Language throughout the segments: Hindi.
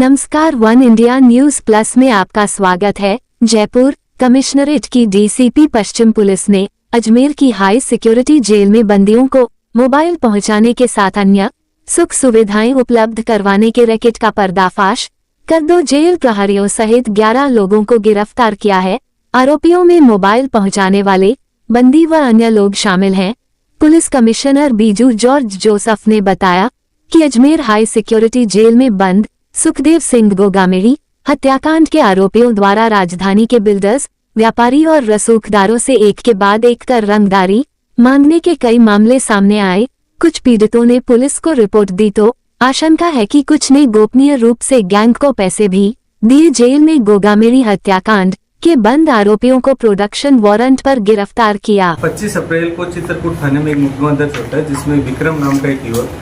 नमस्कार, वन इंडिया न्यूज प्लस में आपका स्वागत है। जयपुर कमिश्नरेट की डीसीपी पश्चिम पुलिस ने अजमेर की हाई सिक्योरिटी जेल में बंदियों को मोबाइल पहुंचाने के साथ अन्य सुख सुविधाएं उपलब्ध करवाने के रैकेट का पर्दाफाश कर 2 जेल प्रहरियों सहित 11 लोगों को गिरफ्तार किया है। आरोपियों में मोबाइल पहुंचाने वाले बंदी व अन्य लोग शामिल हैं। Police commissioner Biju George Joseph ने बताया कि अजमेर हाई सिक्योरिटी जेल में बंद सुखदेव सिंह गोगामेड़ी हत्याकांड के आरोपियों द्वारा राजधानी के बिल्डर्स, व्यापारी और रसूखदारों से एक के बाद एक कर रंगदारी मांगने के कई मामले सामने आए। कुछ पीड़ितों ने पुलिस को रिपोर्ट दी तो आशंका है कि कुछ ने गोपनीय रूप से गैंग को पैसे भी दिए। जेल में गोगामेड़ी हत्याकांड के बंद आरोपियों को प्रोडक्शन वारंट पर गिरफ्तार किया। 25 अप्रैल को चित्रकूट थाने में एक मुकदमा दर्ज होता है जिसमें विक्रम नाम का एक युवक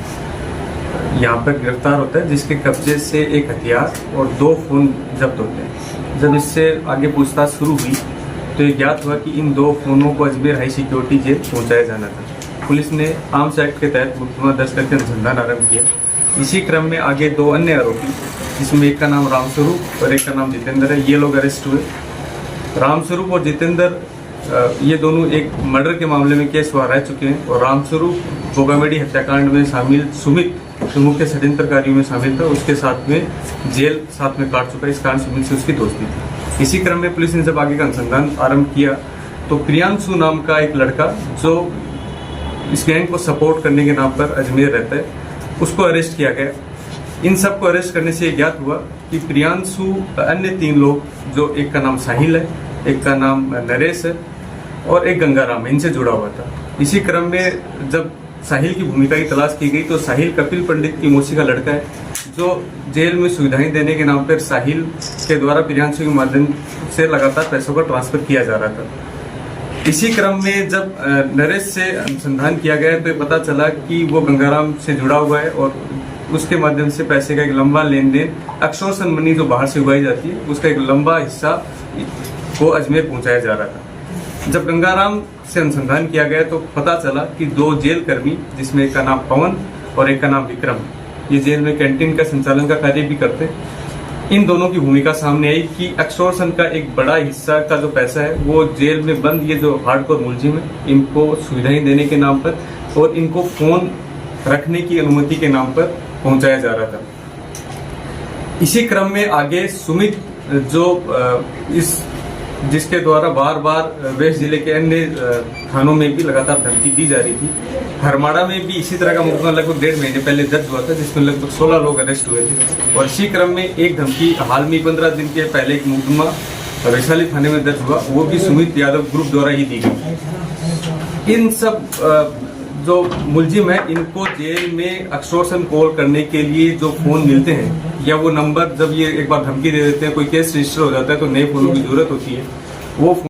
यहाँ पर गिरफ्तार होता है, जिसके कब्जे से एक हथियार और 2 फोन जब्त होते हैं। जब इससे आगे पूछताछ शुरू हुई तो ये ज्ञात हुआ कि इन 2 फोनों को अजमेर हाई सिक्योरिटी जेल पहुंचाया जाना था। पुलिस ने आर्म्स एक्ट के तहत मुकदमा दर्ज करके अनुसंधान आरंभ किया। इसी क्रम में आगे 2 अन्य आरोपी, जिसमें एक का नाम रामस्वरूप और एक का नाम जितेंद्र है, ये लोग अरेस्ट हुए। रामस्वरूप और जितेंद्र ये दोनों एक मर्डर के मामले में केस हुआ रह चुके हैं और रामस्वरूप गोगामेड़ी हत्याकांड में शामिल सुमित जो मुख्य षड्यंत्रकारियों में शामिल था, उसके साथ में जेल साथ में काट चुका है। इस कारण सुमित से उसकी दोस्ती थी। इसी क्रम में पुलिस ने जब आगे का अनुसंधान आरंभ किया तो प्रियांशु नाम का एक लड़का जो इस गैंग को सपोर्ट करने के नाम पर अजमेर रहता है, उसको अरेस्ट किया गया। इन सबको अरेस्ट करने से ज्ञात हुआ कि प्रियांशु अन्य 3 लोग, जो एक का नाम साहिल है, एक का नाम नरेश है और एक गंगाराम है, इनसे जुड़ा हुआ था। इसी क्रम में जब साहिल की भूमिका की तलाश की गई तो साहिल कपिल पंडित की मौसी का लड़का है, जो जेल में सुविधाएं देने के नाम पर साहिल के द्वारा प्रियांशु के माध्यम से लगातार पैसों का ट्रांसफर किया जा रहा था। इसी क्रम में जब नरेश से अनुसंधान किया गया तो पता चला कि वो गंगाराम से जुड़ा हुआ है और उसके माध्यम से पैसे का एक लंबा लेन देन, एक्सटॉर्शन मनी जो बाहर से उगाई जाती है, उसका एक लंबा हिस्सा को अजमेर पहुंचाया जा रहा था। जब गंगाराम से अनुसंधान किया गया तो पता चला कि 2 जेल कर्मी, जिसमें एक का नाम पवन और एक का नाम विक्रम, ये जेल में कैंटीन का संचालन का कार्य भी करते हैं। इन दोनों की भूमिका सामने आई कि एक्सटॉर्शन का एक बड़ा हिस्सा का जो पैसा है वो जेल में बंद ये जो हार्डकोर मुलजिम है, इनको सुविधाएं देने के नाम पर और इनको फोन रखने की अनुमति के नाम पर पहुंचाया जा रहा था। इसी क्रम में आगे सुमित जो जिसके द्वारा बार बार वेस्ट जिले के अन्य थानों में भी लगातार धमकी दी जा रही थी। हरमाड़ा में भी इसी तरह का मुकदमा लगभग 1.5 महीने पहले दर्ज हुआ था, जिसमें लगभग 16 लोग अरेस्ट हुए थे। और इसी क्रम में एक धमकी हाल में 15 दिन के पहले एक मुकदमा वैशाली थाने में दर्ज हुआ, वो भी सुमित यादव ग्रुप द्वारा ही दी गई। इन सब जो मुलजिम है, इनको जेल में एक्सटॉर्शन कॉल करने के लिए जो फोन मिलते हैं या वो नंबर, जब ये एक बार धमकी दे देते हैं, कोई केस रजिस्टर हो जाता है तो नए फोनों की जरूरत होती है, वो